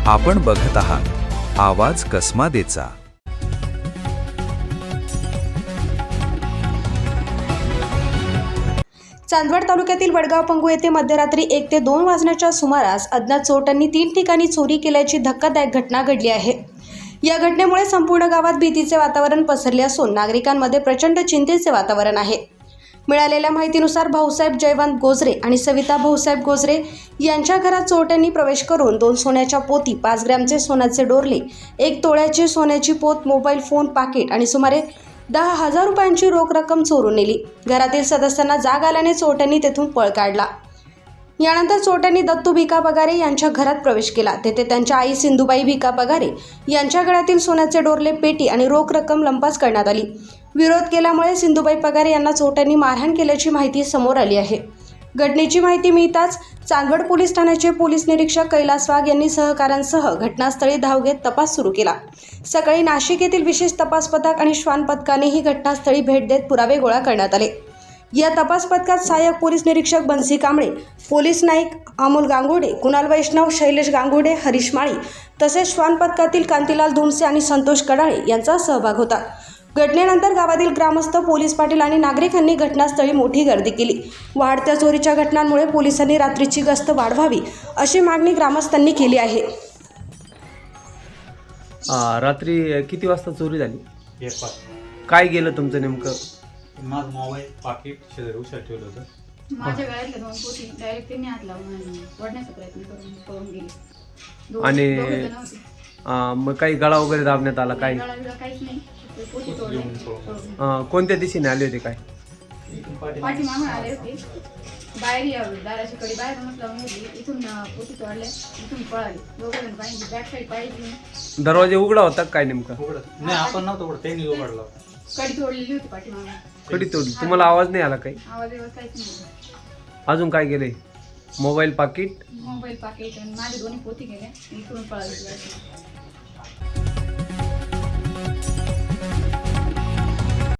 आपण बघत आहात आवाज कसमादेचा। चांदवड तालुक्यातील वडगाव पंगू येथे मध्यरात्री 1 ते 2 वाजण्याच्या सुमारास अज्ञात चोरट्यांनी 3 ठिकाणी चोरी केल्याची धक्कादायक घटना घडली आहे। या घटनेमुळे संपूर्ण गावात भीतीचे वातावरण पसरले असून नागरिकांमध्ये प्रचंड चिंतेचे वातावरण आहे। मिळालेल्या माहितीनुसार भाऊसाहेब जयवंत गोजरे आणि सविता भाऊसाहेब गोजरे यांच्या घरात चोरट्यांनी प्रवेश करून 2 सोन्याच्या पोती, 5 ग्रॅमचे सोन्याचे डोरले, 1 तोळ्याची सोन्याची पोत, मोबाईल फोन, पाकिट आणि सुमारे 10,000 रुपयांची रोख रक्कम चोरून नेली। घरातील सदस्यांना जाग आल्याने चोरट्यांनी तेथून पळ काढला। यानंतर चोरट्यांनी दत्तू भिका पगारे यांच्या घरात प्रवेश केला। तेथे त्यांच्या आई सिंधुबाई भिका पगारे यांच्या गळ्यातील सोन्याचे डोरले, पेटी आणि रोख रक्कम लंपास करण्यात आली। विरोध केल्यामुळे सिंधुबाई पगारे यांना चोरट्यांनी मारहाण केल्याची माहिती समोर आली आहे। घटनेची माहिती मिळताच चांदवड पोलीस ठाण्याचे पोलीस निरीक्षक कैलास वाघ यांनी सहकाऱ्यांसह घटनास्थळी धाव घेत तपास सुरू केला। सकाळी नाशिक येथील विशेष तपास पथक आणि श्वान पथकानेही घटनास्थळी भेट देत पुरावे गोळा करण्यात आले। या तपास पथकात सहाय्यक पोलीस निरीक्षक बन्सी कांबळे, पोलीस नाईक अमोल गांगुर्डे, कुणाल वैष्णव, शैलेश गांगुर्डे, हरीश माळी तसेच श्वान पथकातील कांतीलाल धुमसे आणि संतोष कडाळे यांचा सहभाग होता। घटनेनंतर गावातील ग्रामस्थ, पोलीस पाटील आणि नागरिकांनी घटनास्थळी मोठी गर्दी केली। वाढत्या चोरीच्या घटनांमुळे पोलिसांनी रात्रीची गस्त वाढवावी अशी मागणी ग्रामस्थांनी केली आहे। रात्री किती वाजता चोरी झाली? 1 काय गेलं तुमचं नेमकं? माझं मोबाईल, पाकिट शेजारी उशात ठेवलं होतं। माझ्या गळ्यातले 2 पोती डायरेक्ट त्यांनी हात लावून ओढण्याचा प्रयत्न करून पळून गेले। आणि दोघं जण होते। मग काही गळा वगैरे दाबण्यात आला? काही गळा काहीच नाही, ते पोती तोडले, कोणत्या दिशेने आले होते? काय पाठीमागून आले होते, बाहेर या दाराची कडी बाहेरूनच लावून घेतली, इथून पोती तोडले, इथून पळाले। दोघं जण पाहिजे, बॅक साईड पाहिजे। दरवाजा उघडा होता काय नेमका? नाही, आपण नव्हतं उघडत, त्यांनी उघडला होता। कडी तोडलेली होती पाठीमागून। कधी तोडली? तुम्हाला आवाज नाही आला? काही आवाज काहीच नाही। अजून काय गेले? मोबाईल, पाकिट, मोबाईल, पाकिट आणि माझे 2 पोती गेले, इकडून पळाले।